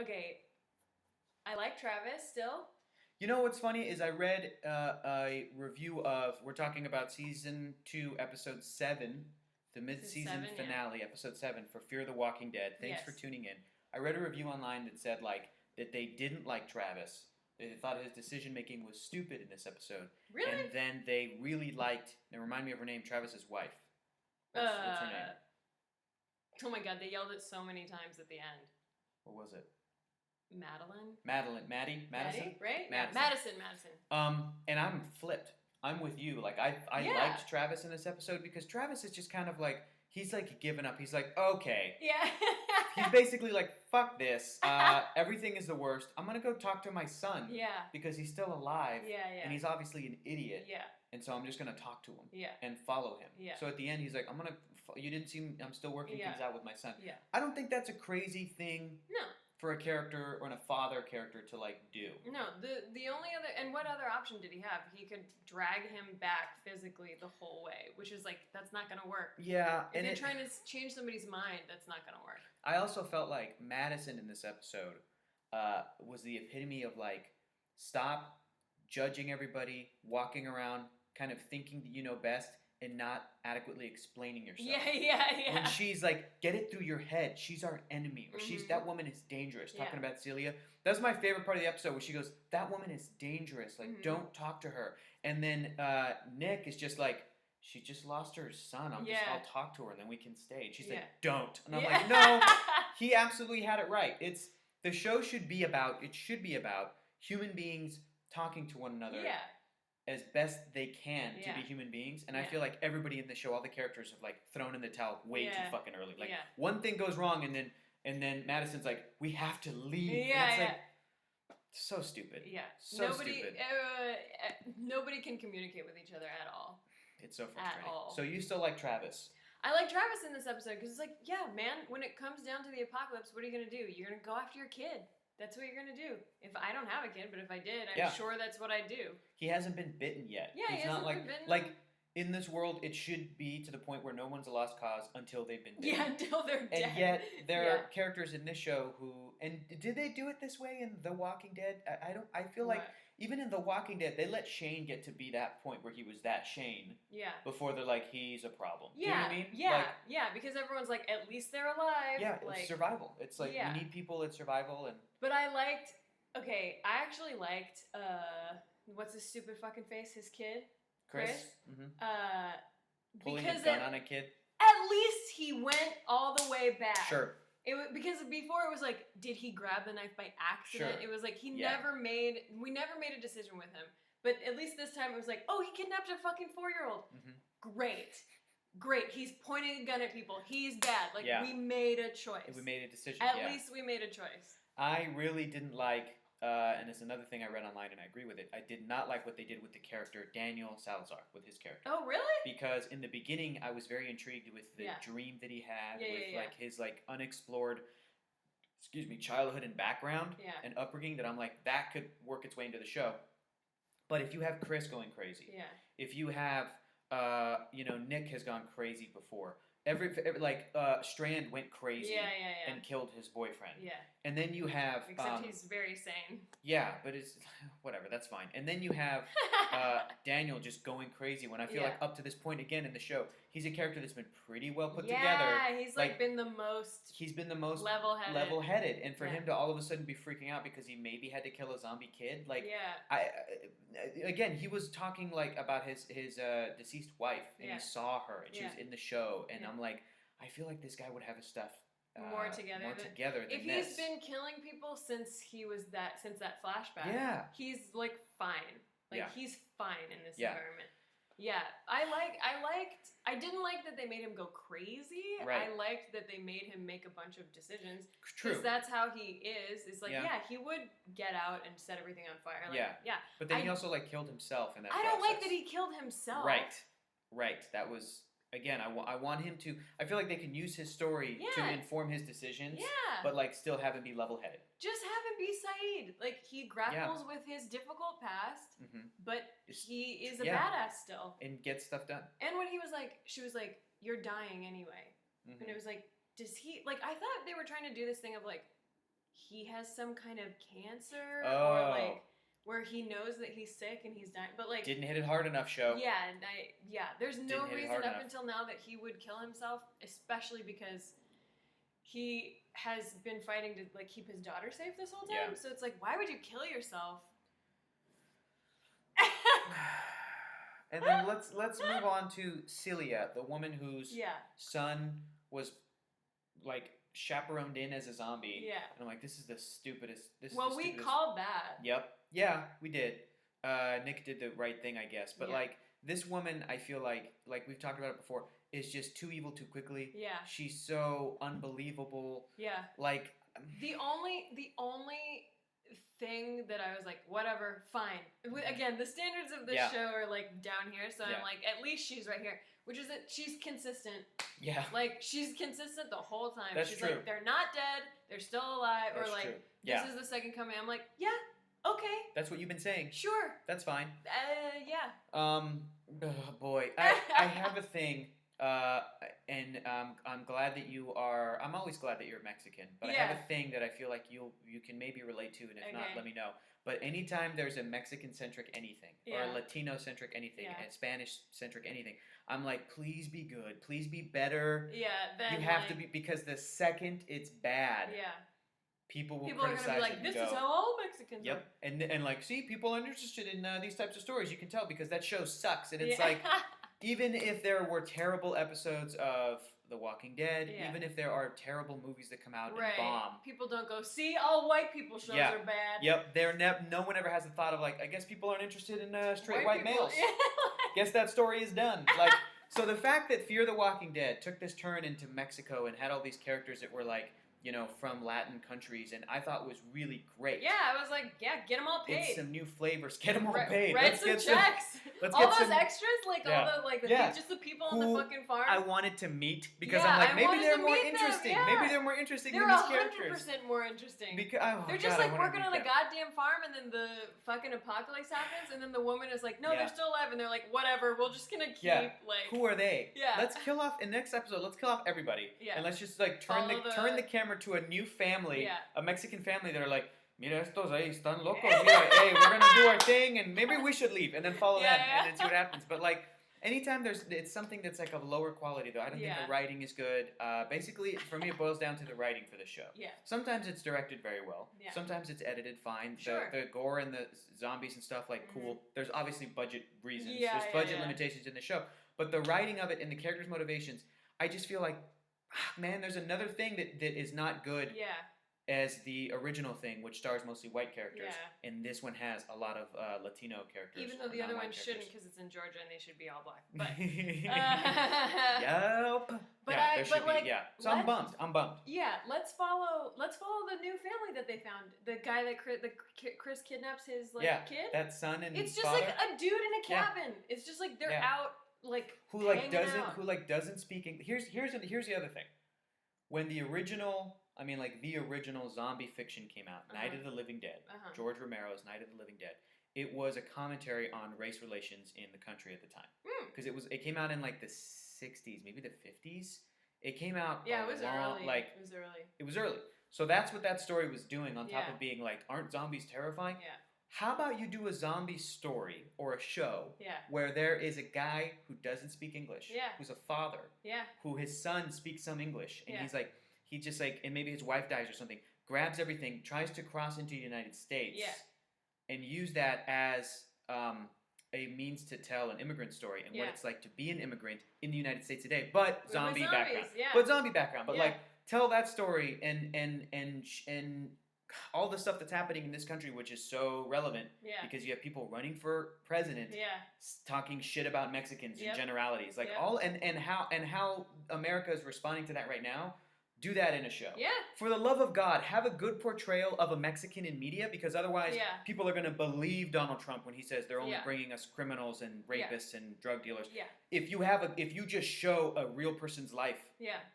Okay, I like Travis still. You know what's funny is I read a review of, we're talking about season 2, episode 7, the mid-season finale, episode 7 for Fear the Walking Dead. Thanks for tuning in. I read a review online that said like that they didn't like Travis. They thought his decision making was stupid in this episode. Really? And then they really liked. Now remind me of her name. Travis's wife. What's her name? Oh my God! They yelled it so many times at the end. What was it? Madison, right? Madison. Madison. Yeah, Madison. And I'm flipped. I'm with you. Like I liked Travis in this episode because Travis is just kind of like he's like given up. He's like, okay. Yeah. He's basically like, fuck this. Everything is the worst. I'm gonna go talk to my son. Yeah. Because he's still alive. Yeah. And he's obviously an idiot. Yeah. And so I'm just gonna talk to him. Yeah. And follow him. Yeah. So at the end, he's like, you didn't see me. I'm still working things out with my son. Yeah. I don't think that's a crazy thing. No. For a character or a father character to like do. No, the only other, and what other option did he have? He could drag him back physically the whole way, which is like, that's not going to work. Yeah. If you're trying to change somebody's mind, that's not going to work. I also felt like Madison in this episode was the epitome of like, stop judging everybody, walking around, kind of thinking that you know best, and not adequately explaining yourself. Yeah. When she's like, get it through your head, she's our enemy, or that woman is dangerous, talking about Celia. That's my favorite part of the episode, where she goes, that woman is dangerous, like, don't talk to her. And then Nick is just like, she just lost her son, I'll talk to her, and then we can stay. And she's like, don't. And I'm like, no, he absolutely had it right. The show should be about human beings talking to one another. Yeah. As best they can to be human beings. And I feel like everybody in the show, all the characters have like thrown in the towel way too fucking early. Like one thing goes wrong and then Madison's like, we have to leave. Yeah, and it's like so stupid. Yeah. Stupid. Nobody can communicate with each other at all. It's so frustrating. At all. So you still like Travis? I like Travis in this episode because it's like, yeah, man, when it comes down to the apocalypse, what are you going to do? You're going to go after your kid. That's what you're going to do. If I don't have a kid, but if I did, I'm sure that's what I'd do. He hasn't been bitten yet. Yeah, he's not like, bitten. Like, in this world, it should be to the point where no one's a lost cause until they've been bitten. Yeah, until they're dead. And yet, there are characters in this show who... And did they do it this way in The Walking Dead? I feel like, even in The Walking Dead, they let Shane get to be that point where he was that Shane. Yeah. Before they're like, he's a problem. Yeah. Do you know what I mean? Yeah, yeah, because everyone's like, at least they're alive. Yeah, like, it's survival. It's like, we need people in survival. And. But I liked... Okay, I actually liked, what's his stupid fucking face? His kid? Chris? Mm-hmm. Pulling a gun on a kid? At least he went all the way back. Sure. Because before it was like, did he grab the knife by accident? Sure. It was like, we never made a decision with him. But at least this time it was like, oh, he kidnapped a fucking 4-year-old. Mm-hmm. Great. He's pointing a gun at people. He's bad. Like, we made a choice. We made a decision, At least we made a choice. I really didn't like, and it's another thing I read online and I agree with it, I did not like what they did with the character Daniel Salazar, with his character. Oh, really? Because in the beginning, I was very intrigued with the dream that he had, like his like unexplored, childhood and background and upbringing, that I'm like, that could work its way into the show. But if you have Chris going crazy, if you have, Nick has gone crazy before, Strand went crazy and killed his boyfriend. Yeah. And then you have... Except he's very sane. Yeah, but it's... Whatever, that's fine. And then you have Daniel just going crazy when I feel like up to this point, again, in the show, he's a character that's been pretty well put together. Yeah, he's been the most... He's been the most... Level-headed. And for him to all of a sudden be freaking out because he maybe had to kill a zombie kid, again, he was talking, about his deceased wife, and he saw her, and she was in the show, and I'm like, I feel like this guy would have his stuff more together than if this. He's been killing people since that flashback. He's fine. He's fine in this environment. Yeah, I didn't like that they made him go crazy. Right. I liked that they made him make a bunch of decisions. True. Because that's how he is. It's like, he would get out and set everything on fire. But then he also killed himself in that process. I don't like that he killed himself. Right. That was... Again, I want him to... I feel like they can use his story to inform his decisions, but still have him be level-headed. Just have him be Saeed. He grapples with his difficult past, but he is a badass still. And gets stuff done. And when she was like, you're dying anyway. And it was like, does he... I thought they were trying to do this thing of he has some kind of cancer or like where he knows that he's sick and he's dying, but like didn't hit it hard enough, show. Yeah, and there's no reason up until now that he would kill himself, especially because he has been fighting to like keep his daughter safe this whole time. So it's like, why would you kill yourself? And then let's move on to Celia, the woman whose son was like chaperoned in as a zombie. Yeah. And I'm like, this is the stupidest. We called that. Yep. Yeah, we did. Nick did the right thing, I guess. But like this woman, I feel like we've talked about it before, is just too evil too quickly. Yeah. She's so unbelievable. Yeah. Like the only thing that I was like, whatever, fine. Again, the standards of this show are like down here, so I'm like, at least she's right here. Which is that she's consistent. Yeah. Like, she's consistent the whole time. That's she's true. like, they're not dead, they're still alive, That's or like, true. this is the second coming. I'm like, yeah, okay. That's what you've been saying. Sure. That's fine. Yeah. Oh boy. I have a thing, and I'm glad that you are, I'm always glad that you're Mexican, but I have a thing that I feel like you can maybe relate to, and if not, let me know. But anytime there's a Mexican-centric anything, or a Latino-centric anything, and Spanish-centric anything, I'm like, please be good. Please be better. Yeah, then you have to be, because the second it's bad, people will criticize it. People are going to be like, this is how all Mexicans are. And like, see, people are interested in these types of stories. You can tell because that show sucks. And it's like, even if there were terrible episodes of The Walking Dead, even if there are terrible movies that come out and bomb. People don't go, see, all white people shows are bad. Yep, no one ever has the thought of like, I guess people aren't interested in straight white males. Guess that story is done. Like, so the fact that Fear the Walking Dead took this turn into Mexico and had all these characters that were like, you know, from Latin countries, and I thought was really great. Yeah, I was like, get them all paid. It's some new flavors. Get them all paid. Write some checks. All those extras, like all the just the people on the fucking farm. I wanted to meet because I'm like, maybe they're more interesting. Maybe they're more interesting than these characters. They're 100% more interesting. Because they're just like working on a goddamn farm, and then the fucking apocalypse happens, and then the woman is like, no, they're still alive, and they're like, whatever, we're just gonna keep like. Who are they? Yeah. Let's kill off in next episode. Let's kill off everybody. Yeah. And let's just like turn the camera to a new family, a Mexican family that are like, mira estos ahí están locos. Mira, hey, we're gonna do our thing, and maybe we should leave, and then follow them, and then see what happens. But like, anytime it's something that's like of lower quality, though, I don't think the writing is good. Basically, for me, it boils down to the writing for the show. Yeah. Sometimes it's directed very well. Yeah. Sometimes it's edited fine. Sure. The gore and the zombies and stuff, like, cool. There's obviously budget reasons. There's budget limitations in the show. But the writing of it and the characters' motivations, I just feel like, man, there's another thing that is not good. Yeah. As the original thing, which stars mostly white characters, and this one has a lot of Latino characters. Even though the other one shouldn't, because it's in Georgia and they should be all black. But yep. But so I'm bummed. Yeah, let's follow the new family that they found. The guy that Chris kidnaps his kid. That son and it's just like a dude in a cabin. It's just like they're out who doesn't speak English. Here's the other thing. When the original zombie fiction came out, Night of the Living Dead, George Romero's Night of the Living Dead, it was a commentary on race relations in the country at the time. Because it came out in like the 60s, maybe the 50s. It came out it was early. It was early. So that's what that story was doing on top of being like, aren't zombies terrifying? Yeah. How about you do a zombie story or a show where there is a guy who doesn't speak English, who's a father, who his son speaks some English, and he's like, he just like, and maybe his wife dies or something, grabs everything, tries to cross into the United States, and use that as a means to tell an immigrant story and what it's like to be an immigrant in the United States today, but zombie background. But like, tell that story and all the stuff that's happening in this country, which is so relevant because you have people running for president, talking shit about Mexicans in generalities, like all and how America is responding to that right now. Do that in a show. Yeah. For the love of God, have a good portrayal of a Mexican in media, because otherwise people are going to believe Donald Trump when he says they're only bringing us criminals and rapists and drug dealers. Yeah. If you just show a real person's life,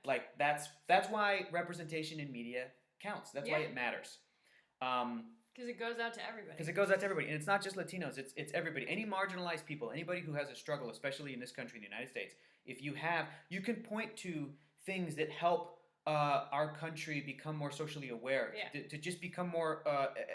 like that's why representation in media counts. That's why it matters. Because it goes out to everybody. And it's not just Latinos. It's everybody. Any marginalized people, anybody who has a struggle, especially in this country, in the United States. If you can point to things that help our country become more socially aware, to just become more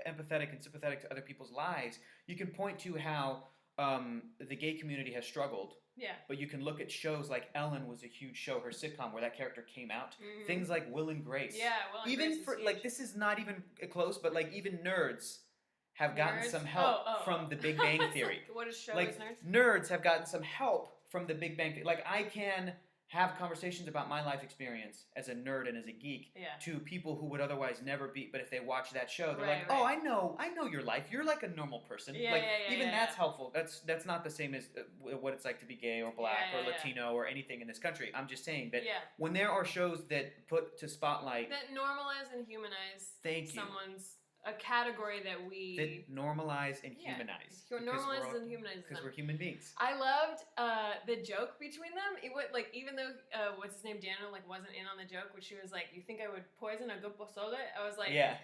empathetic and sympathetic to other people's lives. You can point to how the gay community has struggled. Yeah. But you can look at shows like Ellen was a huge show, her sitcom where that character came out. Things like Will and Grace. Yeah, Will and even Grace for is like huge. this is not even close, but like even Nerds have gotten some help from the Big Bang Theory. What is show like is Nerds? Nerds have gotten some help from the Big Bang Theory. Like I can have conversations about my life experience as a nerd and as a geek to people who would otherwise never be. But if they watch that show, they're like, "Oh, I know your life. You're like a normal person." That's helpful. That's not the same as what it's like to be gay or black or Latino or anything in this country. I'm just saying that when there are shows that put to spotlight that normalize and humanize someone's a category that normalize and humanize. Normalize and humanize because we're human beings. I loved the joke between them. It would like even though what's his name Daniel like wasn't in on the joke, when she was like, "You think I would poison a good pozole?" I was like, "Yeah."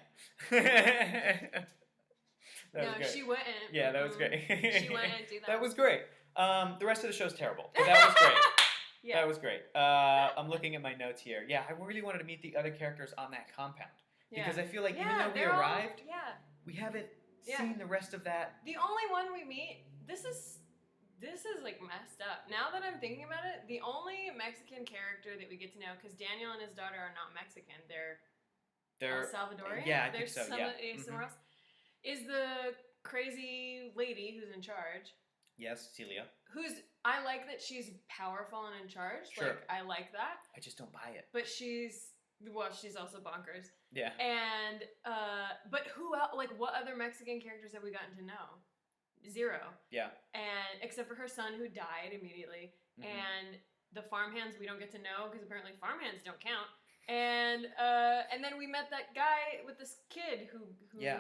She wouldn't. Yeah, that was great. She wouldn't do that. That was great. The rest of the show's terrible, but that was great. That was great. I'm looking at my notes here. Yeah, I really wanted to meet the other characters on that compound. Because I feel like even though we arrived, we haven't seen the rest of that. The only one we meet, this is like messed up. Now that I'm thinking about it, the only Mexican character that we get to know, because Daniel and his daughter are not Mexican, they're El Salvadorian. Yeah, I think so. Somewhere else. Is the crazy lady who's in charge? Yes, Celia. I like that she's powerful and in charge. Sure. Like I like that. I just don't buy it. But she's also bonkers. Yeah. And but who else? Like, what other Mexican characters have we gotten to know? Zero. Yeah. And except for her son who died immediately, and the farmhands we don't get to know because apparently farmhands don't count. And then we met that guy with this kid who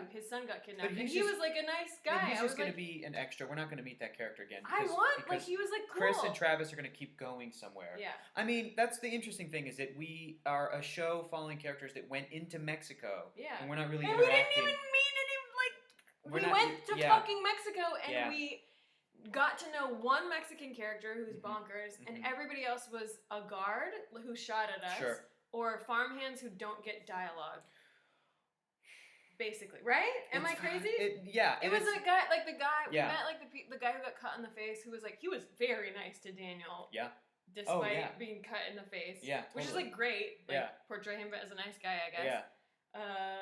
his son got kidnapped, and he was like a nice guy. He's just going to be an extra. We're not going to meet that character again. Because he was like cool. Chris and Travis are going to keep going somewhere. Yeah. I mean, that's the interesting thing is that we are a show following characters that went into Mexico. Yeah. And we're not really interacting. We didn't even meet any we went to fucking Mexico and we got to know one Mexican character who's bonkers, and everybody else was a guard who shot at us. Sure. Or farmhands who don't get dialogue. Basically, right? Am I crazy? It was a guy, like the guy, we met like the guy who got cut in the face, who was like, he was very nice to Daniel. Yeah. Despite being cut in the face. Yeah, totally. Which is like great. Like, portray him as a nice guy, I guess.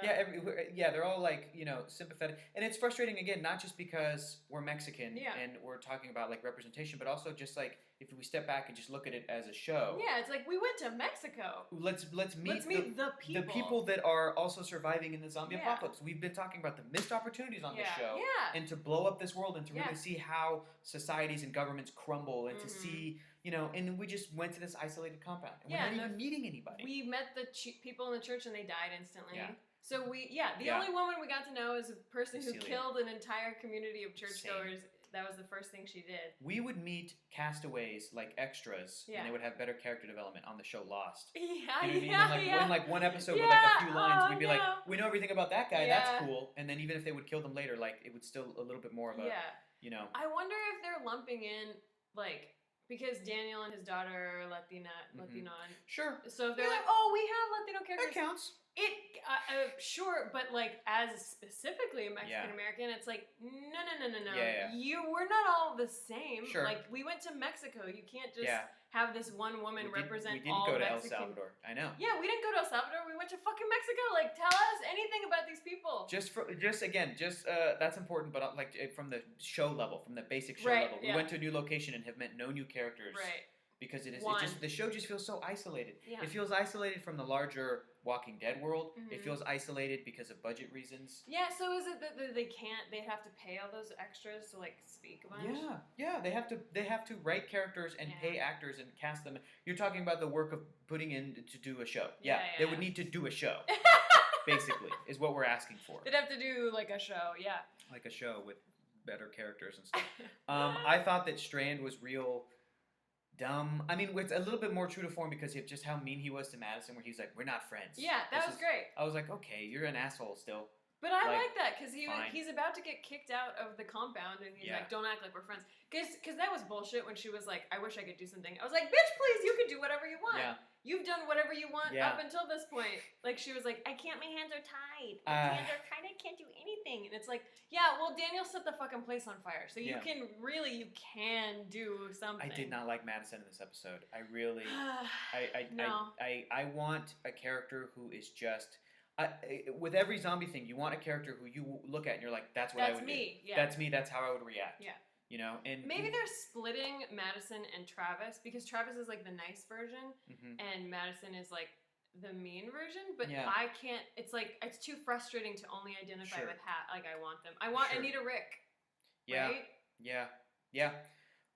Yeah. They're all like, sympathetic. And it's frustrating, again, not just because we're Mexican and we're talking about like representation, but also just like, if we step back and just look at it as a show. Yeah, it's like we went to Mexico. Let's meet the people. The people that are also surviving in the zombie apocalypse. We've been talking about the missed opportunities on this show. Yeah. And to blow up this world and to really see how societies and governments crumble and to see, and we just went to this isolated compound. And we're not even meeting anybody. We met the people in the church and they died instantly. Yeah. So the only woman we got to know is a person who killed an entire community of churchgoers. That was the first thing she did. We would meet castaways like extras, and they would have better character development on the show Lost. In like one episode with like a few lines, we'd be like, we know everything about that guy, that's cool. And then even if they would kill them later, like it would still a little bit more of a, I wonder if they're lumping in, like, because Daniel and his daughter are Latino. Sure. So if they're like, oh, we have Latino characters. That counts. Sure, but like as specifically a Mexican American, it's like no. Yeah. We're not all the same. Sure. Like we went to Mexico. You can't just have this one woman represent all We didn't go to Mexican. El Salvador. I know. Yeah, we didn't go to El Salvador. We went to fucking Mexico. Like, tell us anything about these people. That's important, but like from the show level, from the basic show level, we went to a new location and have met no new characters. Right. Because the show just feels so isolated. Yeah. It feels isolated from the larger Walking Dead world. It feels isolated because of budget reasons. Yeah, so is it that they have to pay all those extras to like speak a bunch? Yeah, they have to write characters and pay actors and cast them. You're talking about the work of putting in to do a show. They would need to do a show. Basically, is what we're asking for. They'd have to do like a show, like a show with better characters and stuff. I thought that Strand was real dumb. I mean, it's a little bit more true to form because of just how mean he was to Madison, where he's like, "We're not friends." Yeah, that was great. I was like, "Okay, you're an asshole still." But I like that because he's about to get kicked out of the compound, and he's like, "Don't act like we're friends." Because that was bullshit when she was like, "I wish I could do something." I was like, "Bitch, please, you can do whatever you want." Yeah. you've done whatever you want up until this point. Like, she was like, my hands are tied. My hands are tied, I can't do anything. And it's like, yeah, well, Daniel set the fucking place on fire. So you can do something. I did not like Madison in this episode. I really, no. I want a character who is just, with every zombie thing, you want a character who you look at and you're like, that's what I would do. Yeah. That's me, that's how I would react. Yeah. You know, and maybe they're splitting Madison and Travis because Travis is like the nice version and Madison is like the mean version. But I can't. It's like it's too frustrating to only identify with like I want them. I need a Rick. Yeah. Right? Yeah.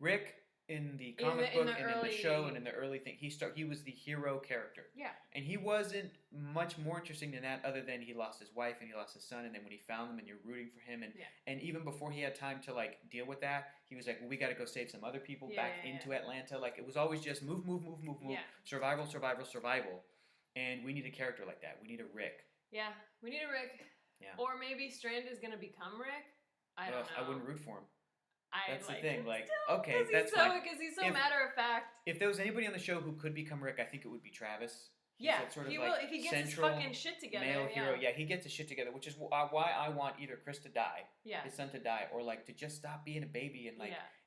Rick in the comic book and in the show and in the early thing, he was the hero character. Yeah. And he wasn't much more interesting than that, other than he lost his wife and he lost his son, and then when he found them and you're rooting for him, and even before he had time to like deal with that, he was like, well, we got to go save some other people back into Atlanta. Like, it was always just move, survival, and we need a character like that. We need a Rick. Yeah, we need a Rick. Yeah. Or maybe Strand is gonna become Rick. I don't know. I wouldn't root for him. That's the like thing. Like, still, okay, that's fine. Because he's so matter of fact. If there was anybody on the show who could become Rick, I think it would be Travis. He's sort of he will if he gets his fucking shit together. Male hero, he gets his shit together, which is why I want either Chris to die, his son to die, or like to just stop being a baby and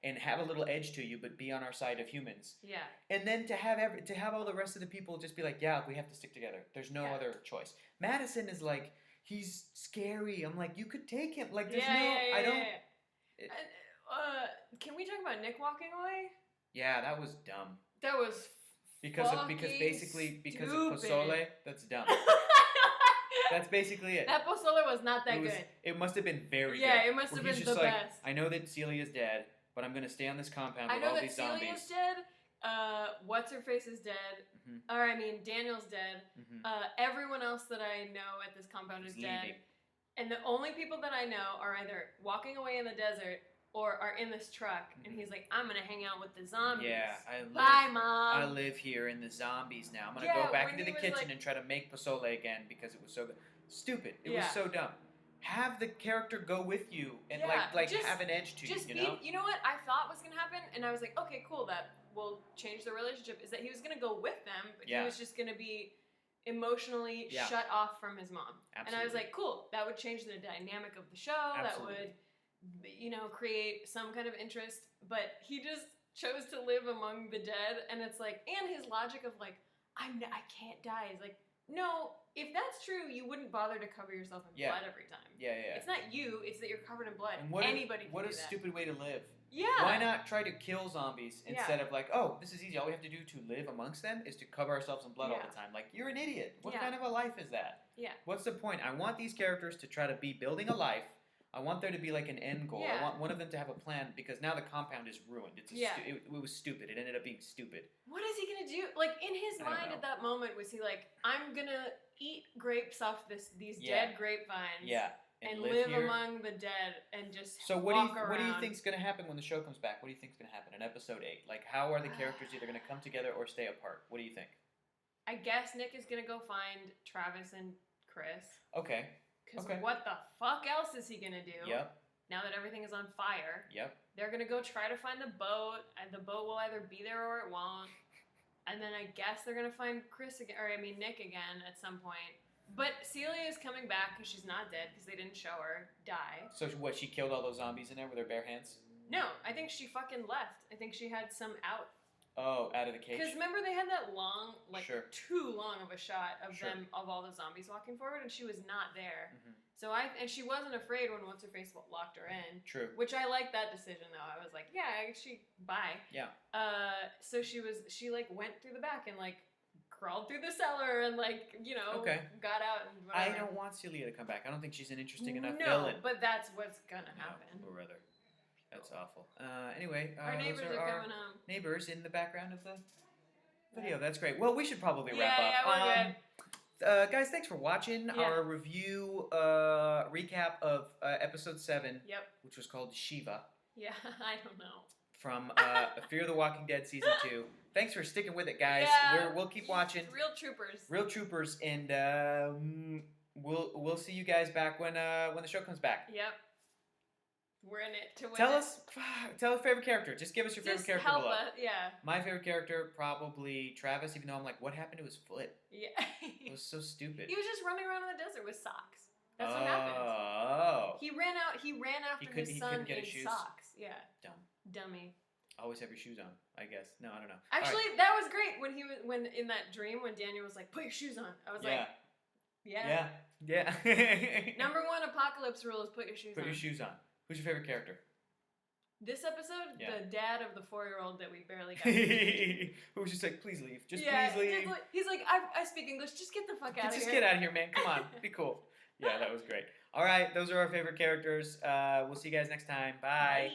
and have a little edge to you, but be on our side of humans. Yeah. And then to have all the rest of the people just be like, we have to stick together. There's no other choice. Madison is like, he's scary. I'm like, you could take him. Like, there's I don't. Can we talk about Nick walking away? Yeah, that was dumb. That was because of pozole. That's dumb. That's basically it. That pozole was not that good. It must have been very good. Yeah, it must have been the best. I know that Celia's dead, but I'm gonna stay on this compound with all these zombies. I know that Celia's dead. What's her face is dead. Or I mean, Daniel's dead. Everyone else that I know at this compound is dead. And the only people that I know are either walking away in the desert or are in this truck, and he's like, I'm gonna hang out with the zombies. Yeah, Bye, Mom. I live here in the zombies now. I'm gonna go back into the kitchen and try to make pozole again because it was so good. Stupid. It was so dumb. Have the character go with you and just have an edge to you. You know what I thought was gonna happen, and I was like, okay, cool. That will change the relationship. Is that he was gonna go with them, but he was just gonna be emotionally shut off from his mom. Absolutely. And I was like, cool. That would change the dynamic of the show. Absolutely. That would, create some kind of interest, but he just chose to live among the dead, and it's like, and his logic of like, I can't die is like, no, if that's true, you wouldn't bother to cover yourself in blood every time. Yeah. It's not you, it's that you're covered in blood. And Anybody can do that. What a stupid way to live. Yeah. Why not try to kill zombies instead of like, oh, this is easy. All we have to do to live amongst them is to cover ourselves in blood all the time. Like, you're an idiot. What kind of a life is that? Yeah. What's the point? I want these characters to try to be building a life. I want there to be like an end goal. I want one of them to have a plan because now the compound is ruined. It was stupid. It ended up being stupid. What is he gonna do? Like, in his mind at that moment, was he like, I'm gonna eat grapes off these dead grapevines? Yeah. And live among the dead and just what do you think's gonna happen when the show comes back? What do you think's gonna happen in episode 8? Like, how are the characters either gonna come together or stay apart? What do you think? I guess Nick is gonna go find Travis and Chris. Okay. Because what the fuck else is he gonna do? Yep. Now that everything is on fire. Yep. They're gonna go try to find the boat, and the boat will either be there or it won't. And then I guess they're gonna find Nick again at some point. But Celia is coming back because she's not dead because they didn't show her die. So what? She killed all those zombies in there with her bare hands? No, I think she fucking left. I think she had some out. Oh, out of the cage. Because remember they had that long, too long of a shot of them, of all the zombies walking forward, and she was not there. So and she wasn't afraid when what's her face locked her in. True. Which I liked that decision though. I was like, bye. Yeah. So she went through the back and crawled through the cellar and got out and whatever. I don't want Celia to come back. I don't think she's an interesting enough villain. No, but that's what's gonna happen. Or rather. That's awful. Anyway, our neighbors are coming home. Neighbors in the background of the video. That's great. Well, we should probably wrap up. Yeah, we're good. Guys, thanks for watching our review recap of episode 7. Yep. Which was called Shiva. Yeah, I don't know. From Fear the Walking Dead season 2. Thanks for sticking with it, guys. Yeah, we'll keep watching. Real troopers. Real troopers, and we'll see you guys back when the show comes back. Yep. We're in it to win. Tell us favorite character. Just give us your favorite character help below. us, yeah. My favorite character, probably Travis, even though I'm like, what happened to his foot? Yeah. It was so stupid. He was just running around in the desert with socks. That's what happened. Oh. He ran after his son in socks. Yeah. Dummy. Always have your shoes on, I guess. No, I don't know. Actually, that was great when in that dream when Daniel was like, "Put your shoes on." I was like, "Yeah." Number 1 apocalypse rule is put your shoes on. Put your shoes on. Who's your favorite character? This episode, the dad of the 4-year-old that we barely got. Who was just like, please leave. Please leave. He's like, I speak English. Just get the fuck out of here. Just get out of here, man. Come on. Be cool. Yeah, that was great. All right, those are our favorite characters. We'll see you guys next time. Bye.